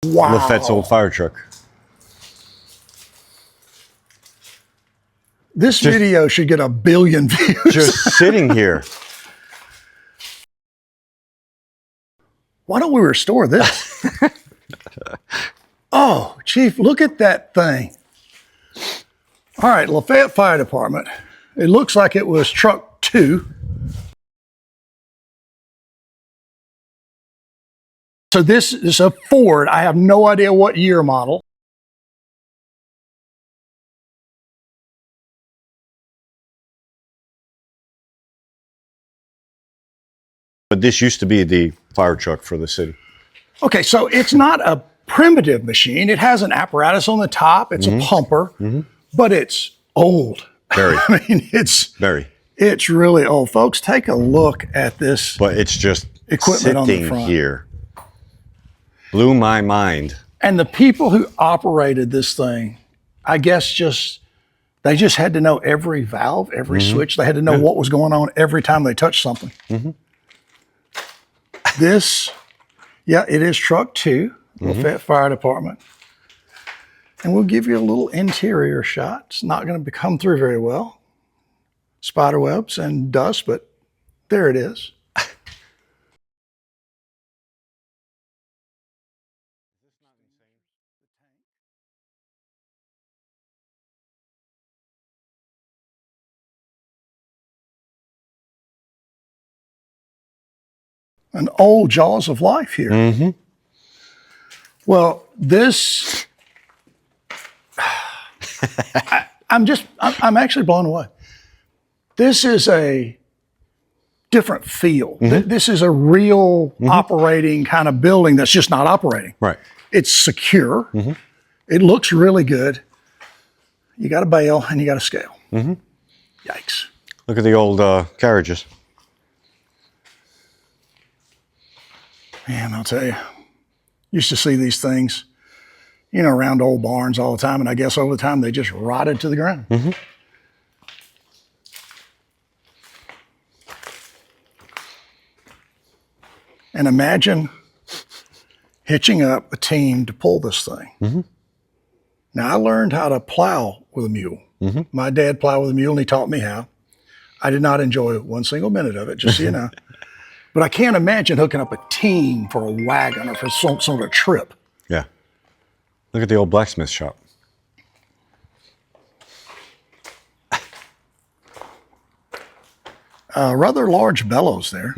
Wow. LaFayette's old fire truck. This video should get 1 billion views. Just sitting here. Why don't we restore this? Oh, Chief, look at that thing. All right, Lafayette Fire Department. It looks like it was truck 2. So this is a Ford. I have no idea what year model. But this used to be the fire truck for the city. Okay, so it's not a primitive machine. It has an apparatus on the top. It's a pumper, but it's old. Very. I mean, it's really old. Folks, take a look at this. But it's just equipment on the sitting front. here. Blew my mind. And the people who operated this thing, I guess they just had to know every valve, every switch. They had to know what was going on every time they touched something. This, yeah, it is truck 2, Lafayette Fire Department. And we'll give you a little interior shot. It's not going to come through very well. Spider webs and dust, but there it is. An old jaws of life here. Well, this, I'm actually blown away. This is a different feel. This is a real operating kind of building that's just not operating. Right. It's secure. It looks really good. You got a bail and you got a scale. Yikes. Look at the old carriages. Man, I'll tell you, used to see these things, you know, around old barns all the time, and I guess over time they just rotted to the ground. And imagine hitching up a team to pull this thing. Now, I learned how to plow with a mule. My dad plowed with a mule, and he taught me how. I did not enjoy 1 single minute of it, just so you know. But I can't imagine hooking up a team for a wagon or for some sort of trip. Yeah. Look at the old blacksmith shop. Rather large bellows there.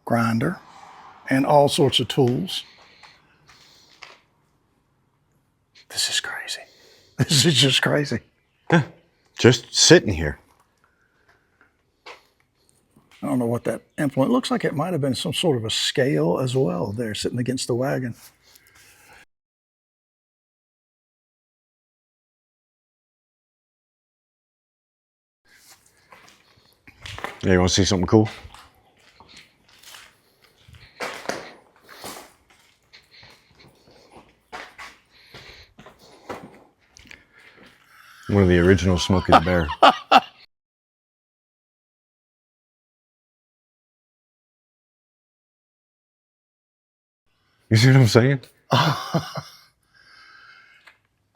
Grinder and all sorts of tools. This is crazy. This is just crazy. Just sitting here. I don't know what that implement looks like. It might have been some sort of a scale as well there sitting against the wagon. Yeah, you want to see something cool? One of the original Smokey the Bear. You see what I'm saying?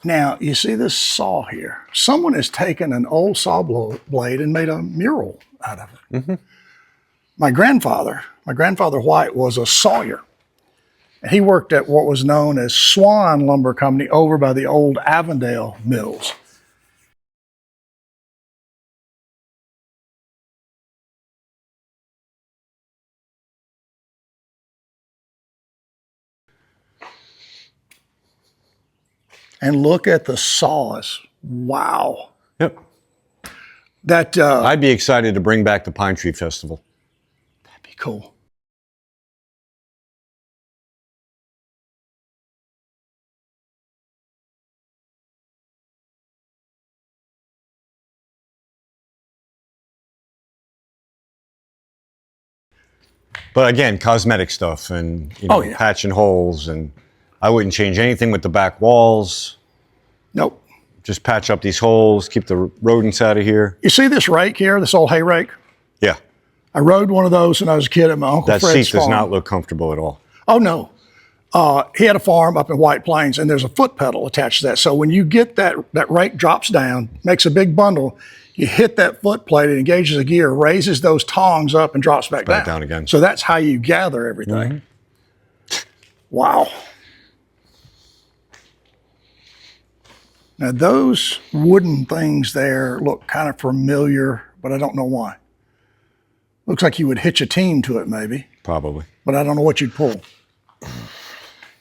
Now, you see this saw here. Someone has taken an old saw blade and made a mural out of it. My grandfather White, was a sawyer. And he worked at what was known as Swan Lumber Company over by the old Avondale mills. And look at the saws. Wow. Yep. That I'd be excited to bring back the Pine Tree Festival. that'd be cool. But again, cosmetic stuff and patching holes, and I wouldn't change anything with the back walls. Nope. Just patch up these holes, keep the rodents out of here. You see this rake here, this old hay rake? Yeah. I rode one of those when I was a kid at my Uncle That Fred's seat does farm. not look comfortable at all. Oh, no. He had a farm up in White Plains, and there's a foot pedal attached to that. So when you get that rake drops down, makes a big bundle, you hit that foot plate, it engages a gear, raises those tongs up, and drops back down again. So that's how you gather everything. Wow. Now those wooden things there look kind of familiar, but I don't know why. Looks like you would hitch a team to it maybe. Probably. But I don't know what you'd pull.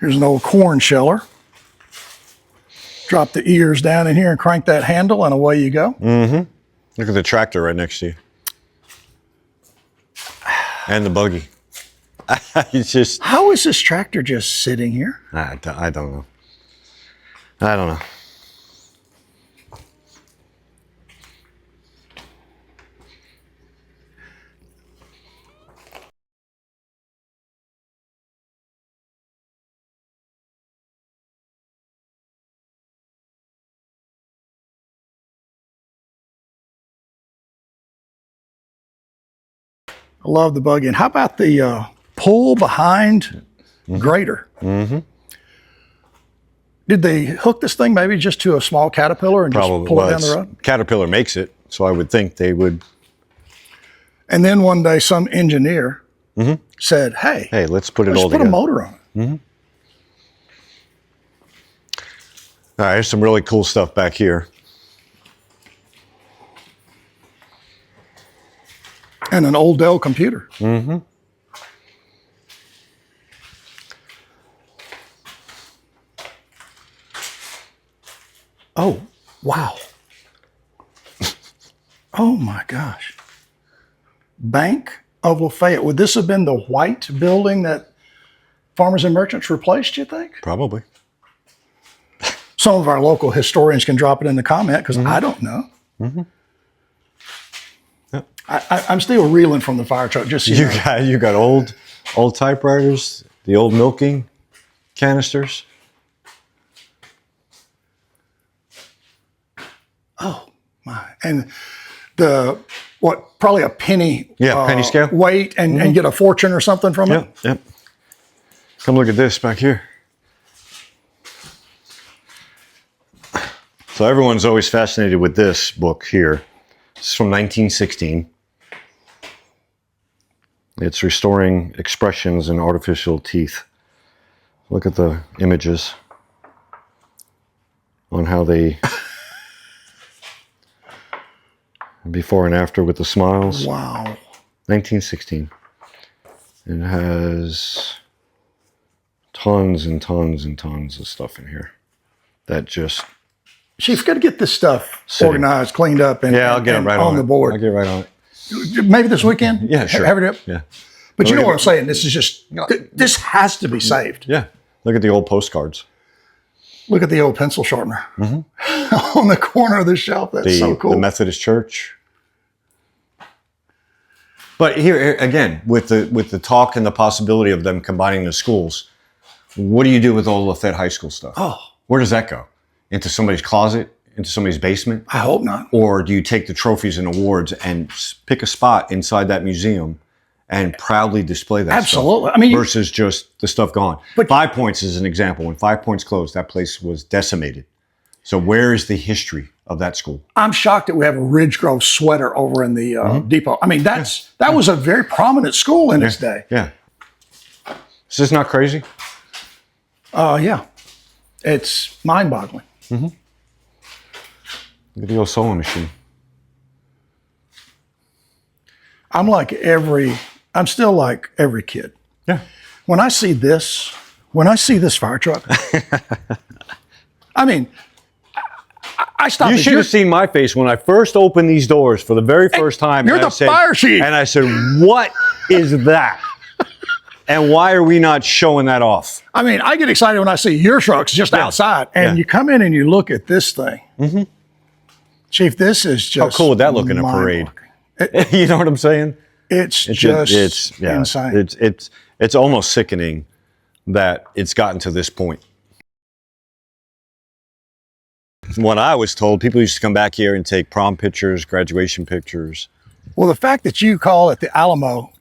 Here's an old corn sheller. Drop the ears down in here and crank that handle, and away you go. Look at the tractor right next to you. And the buggy. It's just... How is this tractor just sitting here? I don't know. I don't know. I love the buggy. And how about the pull behind grader? Did they hook this thing maybe just to a small Caterpillar and Probably just pull it down the road? Caterpillar makes it, so I would think they would. And then one day some engineer said, hey, let's put it let's all put together. a motor on it. All right, here's some really cool stuff back here. And an old Dell computer. Oh, wow. Oh my gosh. Bank of LaFayette. Would this have been the white building that Farmers and Merchants replaced, you think? Probably. Some of our local historians can drop it in the comment because I don't know. Yep. I'm still reeling from the fire truck. Just so You got old typewriters, the old milking canisters. Oh my! And probably a penny. Penny scale weight and get a fortune or something from it. Yep. Come look at this back here. So everyone's always fascinated with this book here. It's from 1916. It's Restoring Expressions in Artificial Teeth. Look at the images on how they before and after with the smiles. Wow. 1916. It has tons and tons and tons of stuff in here that just... Chief, got to get this stuff organized, cleaned up, and I'll get it right on the board. I'll get right on it. Maybe this weekend? Yeah, sure. Have it up? Yeah. But you know what I'm saying? This is just, this has to be saved. Yeah. Look at the old postcards. Look at the old pencil sharpener on the corner of the shelf. That's so cool. The Methodist Church. But here again, with the talk and the possibility of them combining the schools, what do you do with all LaFayette High School stuff? Oh. Where does that go? Into somebody's closet? Into somebody's basement? I hope not. Or do you take the trophies and awards and pick a spot inside that museum and proudly display that Absolutely. stuff? I mean, versus just the stuff gone. But 5 Points is an example. When 5 Points closed, that place was decimated. So where is the history of that school? I'm shocked that we have a Ridge Grove sweater over in the depot. I mean, that was a very prominent school in its day. Yeah. Is this not crazy? Yeah. It's mind-boggling. Look at the old sewing machine. I'm still like every kid. Yeah. When I see this fire truck, I mean, I stopped. You should have seen my face when I first opened these doors for the very first time. You're the fire chief. And I said, what is that? And why are we not showing that off? I mean, I get excited when I see your trucks just outside, and you come in and you look at this thing. Chief, this is just... How cool would that look in a parade? You know what I'm saying? It's just insane. It's almost sickening that it's gotten to this point. When I was told, people used to come back here and take prom pictures, graduation pictures. Well, the fact that you call it the Alamo,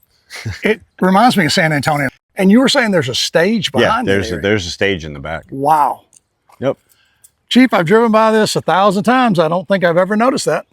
it reminds me of San Antonio. And you were saying there's a stage Yeah, behind it. there's a stage in the back. Wow. Yep. Chief, I've driven by this 1,000 times. I don't think I've ever noticed that.